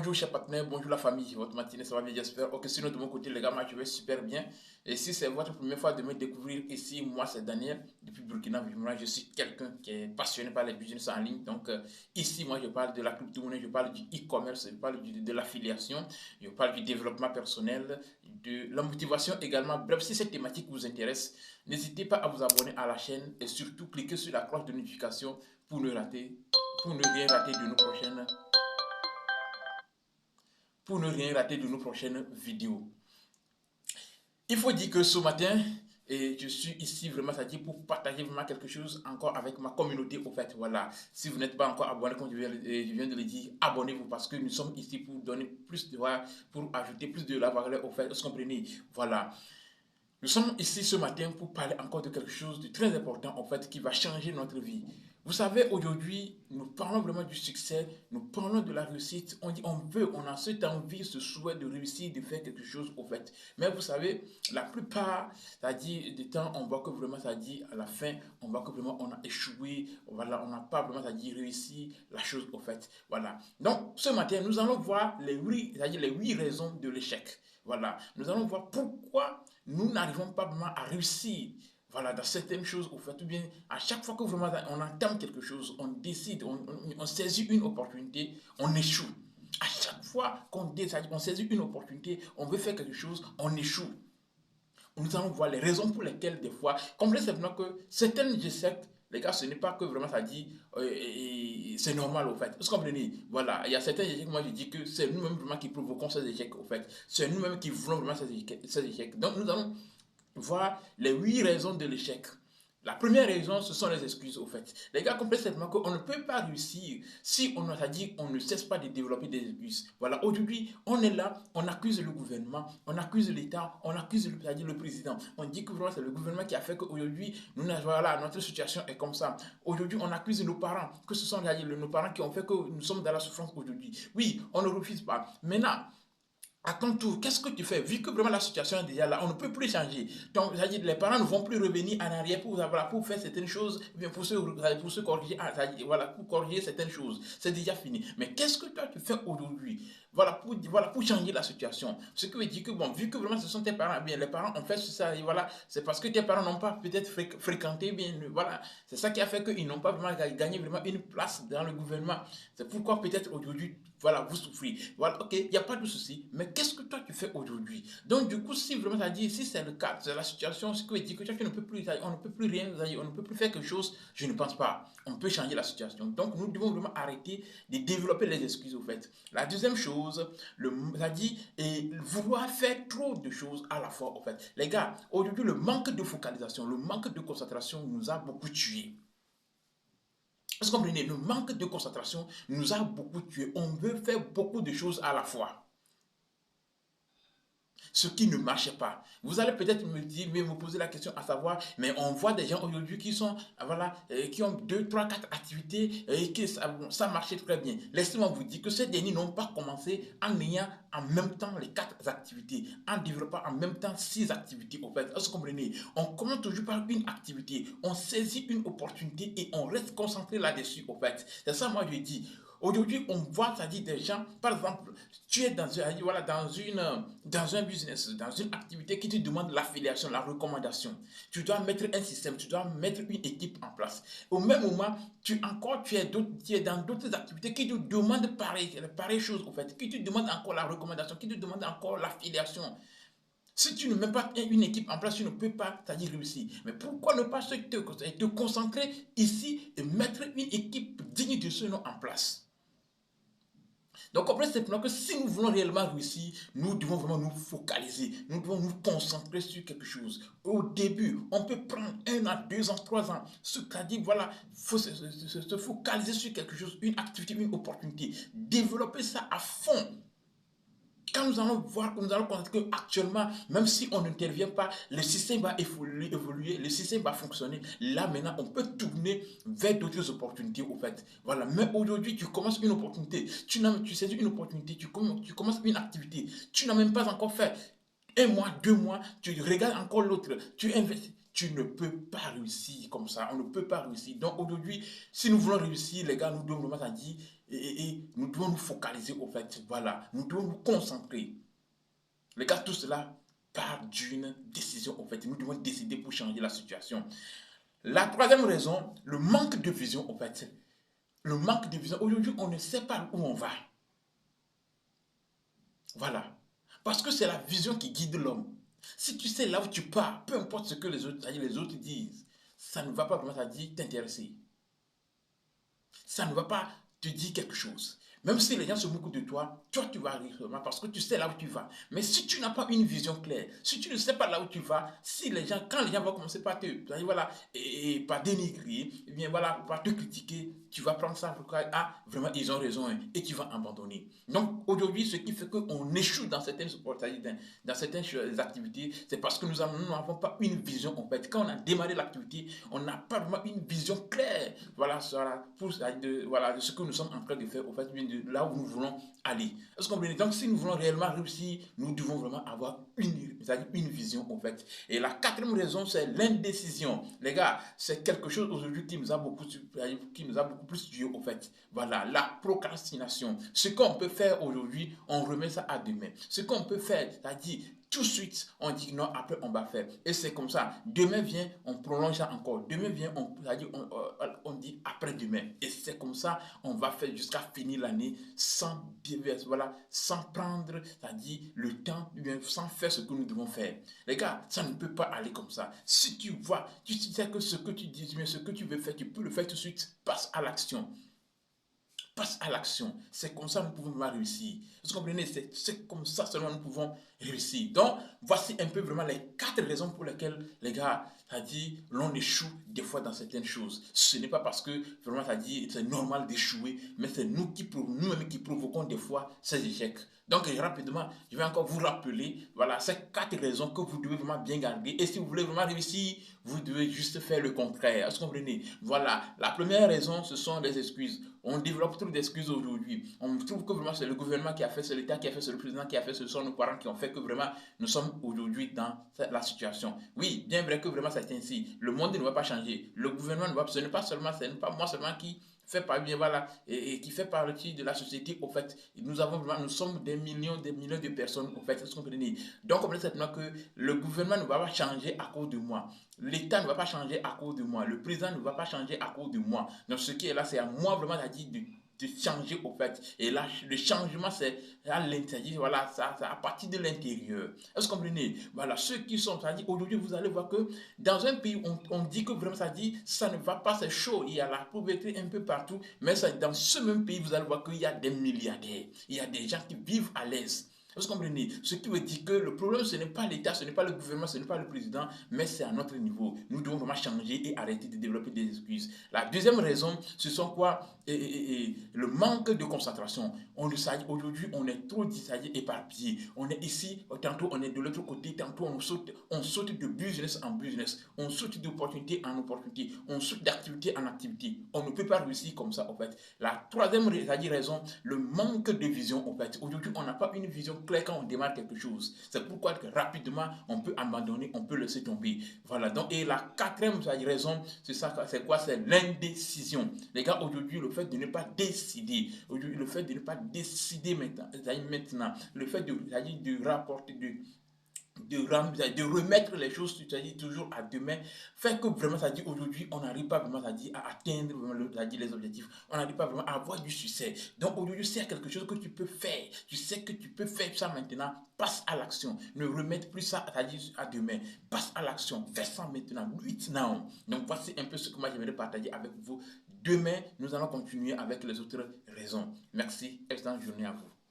Bonjour chers partenaires, bonjour la famille, votre matinée ça va bien j'espère. Ok, sinon de mon côté les gars, moi je vais super bien. Et si c'est votre première fois de me découvrir ici, moi c'est Daniel, depuis Burkina Faso. Moi je suis quelqu'un qui est passionné par les business en ligne. Donc ici moi je parle de la crypto-monnaie, je parle du e-commerce, je parle de l'affiliation, je parle du développement personnel, de la motivation également. Bref, si cette thématique vous intéresse, n'hésitez pas à vous abonner à la chaîne et surtout cliquez sur la cloche de notification pour ne rater, pour ne rien rater de nos prochaines pour ne rien rater de nos prochaines vidéos. Il faut dire que ce matin, et je suis ici vraiment, c'est-à-dire pour partager vraiment quelque chose encore avec ma communauté. Au fait, voilà. Si vous n'êtes pas encore abonné, comme je viens de le dire, abonnez-vous parce que nous sommes ici pour donner plus de valeur, pour ajouter plus de la valeur au fait. Vous comprenez? Voilà. Nous sommes ici ce matin pour parler encore de quelque chose de très important en fait qui va changer notre vie. Vous savez, aujourd'hui, nous parlons vraiment du succès, nous parlons de la réussite. On dit, on a cette envie, ce souhait de réussir, de faire quelque chose au fait. Mais vous savez, la plupart, c'est-à-dire des temps, on voit que vraiment, c'est-à-dire à la fin, on voit que vraiment on a échoué, voilà, on n'a pas vraiment, c'est-à-dire réussi la chose au fait. Voilà. Donc, ce matin, nous allons voir c'est-à-dire les 8 raisons de l'échec. Voilà. Nous allons voir pourquoi nous n'arrivons pas vraiment à réussir. Voilà, dans certaines choses, au fait, ou bien à chaque fois que vraiment on entame quelque chose, on décide, on saisit une opportunité, on échoue. À chaque fois qu'on décide, on saisit une opportunité, on veut faire quelque chose, on échoue. Nous allons voir les raisons pour lesquelles, des fois, comme simplement que certaines échecs, les gars, ce n'est pas que vraiment ça dit, c'est normal au fait. Vous comprenez? Voilà, il y a certains échecs, moi je dis que c'est nous-mêmes vraiment qui provoquons ces échecs au fait. C'est nous-mêmes qui voulons vraiment ces échecs. Donc nous allons voir les 8 raisons de l'échec. La première raison, ce sont les excuses, au fait. Les gars comprennent simplement qu'on ne peut pas réussir si on a dit on ne cesse pas de développer des excuses. Voilà, aujourd'hui, on est là, on accuse le gouvernement, on accuse l'État, on accuse le président. On dit que c'est le gouvernement qui a fait qu'aujourd'hui, voilà, notre situation est comme ça. Aujourd'hui, on accuse nos parents, que ce sont nos parents qui ont fait que nous sommes dans la souffrance aujourd'hui. Oui, on ne refuse pas. Maintenant, à ton tour, qu'est-ce que tu fais? Vu que vraiment la situation est déjà là, on ne peut plus changer. Donc, c'est-à-dire, les parents ne vont plus revenir en arrière voilà, pour faire certaines choses, bien pour se corriger, voilà, pour corriger certaines choses. C'est déjà fini. Mais qu'est-ce que toi tu fais aujourd'hui? Voilà, pour changer la situation. Ce qui veut dire que, bon, vu que vraiment ce sont tes parents, bien, les parents ont fait ça, et voilà, c'est parce que tes parents n'ont pas peut-être fréquenté, bien, voilà, c'est ça qui a fait qu'ils n'ont pas vraiment gagné vraiment une place dans le gouvernement. C'est pourquoi peut-être aujourd'hui, voilà, vous souffrez. Voilà, ok, il n'y a pas de souci. Mais qu'est-ce que toi tu fais aujourd'hui? Donc, du coup, si vraiment ça dit, si c'est le cas, c'est la situation, ce que dit que toi, tu ne peux plus, on ne peut plus rien, on ne peut plus faire quelque chose, je ne pense pas. On peut changer la situation. Donc, nous devons vraiment arrêter de développer les excuses, au fait. La deuxième chose, ça dit, et vouloir faire trop de choses à la fois, au fait. Les gars, aujourd'hui, le manque de focalisation, le manque de concentration nous a beaucoup tués. Vous comprenez, le manque de concentration nous a beaucoup tués. On veut faire beaucoup de choses à la fois. Ce qui ne marche pas. Vous allez peut-être me dire, mais me poser la question à savoir, mais on voit des gens aujourd'hui qui sont, voilà, qui ont 2, 3, 4 activités et qui ça marche très bien. Laissez-moi vous dire que ces derniers n'ont pas commencé en ayant en même temps les 4 activités, en développant en même temps 6 activités. Au fait, est-ce que vous comprenez? On commence toujours par une activité, on saisit une opportunité et on reste concentré là-dessus. Au fait, c'est ça moi je dis. Aujourd'hui, on voit, ça dit des gens, par exemple, tu es voilà, dans un business, dans une activité qui te demande l'affiliation, la recommandation. Tu dois mettre un système, tu dois mettre une équipe en place. Au même moment, tu es dans d'autres activités qui te demandent pareille chose, en fait, qui te demandent encore la recommandation, qui te demandent encore l'affiliation. Si tu ne mets pas une équipe en place, tu ne peux pas, c'est-à-dire réussir. Mais pourquoi ne pas te concentrer ici et mettre une équipe digne de ce nom en place? Donc, comprenez simplement que si nous voulons réellement réussir, nous devons vraiment nous focaliser. Nous devons nous concentrer sur quelque chose. Au début, on peut prendre 1 an, 2 ans, 3 ans. C'est-à-dire, voilà, il faut se focaliser sur quelque chose, une activité, une opportunité. Développer ça à fond. Quand nous allons voir, nous allons constater qu'actuellement, même si on n'intervient pas, le système va évoluer, le système va fonctionner. Là, maintenant, on peut tourner vers d'autres opportunités, au fait. Voilà. Mais aujourd'hui, tu commences une opportunité, tu saisis une opportunité, tu commences une activité, tu n'as même pas encore fait 1 mois, 2 mois, tu regardes encore l'autre, tu investis. tu ne peux pas réussir comme ça. On ne peut pas réussir. Donc aujourd'hui, si nous voulons réussir, les gars, nous devons vraiment dire, et nous devons nous focaliser au fait. Voilà, nous devons nous concentrer. Les gars, tout cela part d'une décision au fait. Nous devons décider pour changer la situation. La troisième raison, le manque de vision au fait. Le manque de vision. Aujourd'hui, on ne sait pas où on va. Voilà. Parce que c'est la vision qui guide l'homme. Si tu sais là où tu pars, peu importe ce que les autres disent, ça ne va pas vraiment t'intéresser. Ça ne va pas te dire quelque chose. Même si les gens se moquent de toi, toi tu vas arriver parce que tu sais là où tu vas. Mais si tu n'as pas une vision claire, si tu ne sais pas là où tu vas, si les gens, quand les gens vont commencer par te, voilà, et par dénigrer, et bien voilà, par te critiquer, tu vas prendre ça pour quoi, ah, vraiment ils ont raison, hein, et tu vas abandonner. Donc aujourd'hui, ce qui fait qu'on échoue dans certaines activités, c'est parce que nous n'avons pas une vision en fait. Quand on a démarré l'activité, on n'a pas vraiment une vision claire, voilà, de ce que nous sommes en train de faire, au fait, de là où nous voulons aller. Est-ce qu'on peut donc si nous voulons réellement réussir, nous devons vraiment avoir une vision, en fait. Et la quatrième raison, c'est l'indécision. Les gars, c'est quelque chose aujourd'hui qui nous a beaucoup plus tué, en fait. Voilà, la procrastination. Ce qu'on peut faire aujourd'hui, on remet ça à demain. Ce qu'on peut faire, c'est-à-dire tout de suite, on dit non, après on va faire. Et c'est comme ça. Demain vient, on prolonge ça encore. Demain vient, on dit après-demain. Et c'est comme ça, on va faire jusqu'à finir l'année voilà, sans prendre, c'est-à-dire le temps, sans faire ce que nous devons faire. Les gars, ça ne peut pas aller comme ça. Si tu vois, tu sais que ce que tu dis, ce que tu veux faire, tu peux le faire tout de suite. Passe à l'action. Passe à l'action. C'est comme ça que nous pouvons vraiment réussir. Vous comprenez? C'est comme ça seulement nous pouvons réussir. Donc, voici un peu vraiment les 4 raisons pour lesquelles, les gars, c'est-à-dire, l'on échoue des fois dans certaines choses. Ce n'est pas parce que, vraiment, c'est-à-dire, c'est normal d'échouer, mais c'est nous-mêmes qui provoquons des fois ces échecs. Donc, rapidement, je vais encore vous rappeler, voilà, ces 4 raisons que vous devez vraiment bien garder. Et si vous voulez vraiment réussir, vous devez juste faire le contraire. Est-ce que vous comprenez? Voilà, la première raison, ce sont les excuses. On développe trop d'excuses aujourd'hui. On trouve que vraiment c'est le gouvernement qui a fait, c'est l'État qui a fait, c'est le président qui a fait, ce sont nos parents qui ont fait que vraiment nous sommes aujourd'hui dans la situation. Oui, bien vrai que vraiment c'est ainsi. Le monde ne va pas changer. Le gouvernement ne va pas, ce n'est pas moi seulement qui fait partie, bien voilà, et qui fait partie de la société, au fait. Nous sommes des millions de personnes, au fait, est-ce que vous comprenez? Donc, comprenez certainement que le gouvernement ne va pas changer à cause de moi. L'État ne va pas changer à cause de moi. Le président ne va pas changer à cause de moi. Donc, ce qui est là, c'est à moi vraiment à dire de changer au fait. Et là, le changement, c'est à l'intérieur. Voilà, ça à partir de l'intérieur. Est-ce que vous comprenez? Voilà, ceux qui sont, c'est-à-dire aujourd'hui, vous allez voir que dans un pays, on dit que vraiment, ça dit, ça ne va pas, c'est chaud. Il y a la pauvreté un peu partout. Mais ça, dans ce même pays, vous allez voir qu'il y a des milliardaires. Il y a des gens qui vivent à l'aise. Vous comprenez? Ce qui veut dire que le problème, ce n'est pas l'État, ce n'est pas le gouvernement, ce n'est pas le président, mais c'est à notre niveau. Nous devons vraiment changer et arrêter de développer des excuses. La deuxième raison, ce sont quoi? Le manque de concentration. On le sait, aujourd'hui, on est trop éparpillé. On est ici, tantôt on est de l'autre côté, tantôt on saute de business en business, on saute d'opportunité en opportunité, on saute d'activité en activité. On ne peut pas réussir comme ça, en fait. La troisième raison, le manque de vision, en fait. Aujourd'hui, on n'a pas une vision claire quand on démarre quelque chose. C'est pourquoi que rapidement, on peut abandonner, on peut laisser tomber. Voilà. Donc, et la quatrième raison, c'est ça, c'est quoi? C'est l'indécision. Les gars, aujourd'hui, le fait de ne pas décider, aujourd'hui, le fait de ne pas décider maintenant, le fait de rapporter, de remettre les choses, c'est-à-dire toujours à demain, fait que vraiment, ça dit aujourd'hui, on n'arrive pas vraiment, à atteindre vraiment, les objectifs. On n'arrive pas vraiment à avoir du succès. Donc aujourd'hui, c'est quelque chose que tu peux faire. Tu sais que tu peux faire ça maintenant. Passe à l'action. Ne remette plus ça à demain. Passe à l'action. Fais ça maintenant. Do it now. Donc voici un peu ce que moi j'aimerais partager avec vous. Demain, nous allons continuer avec les autres raisons. Merci. Excellente journée à vous.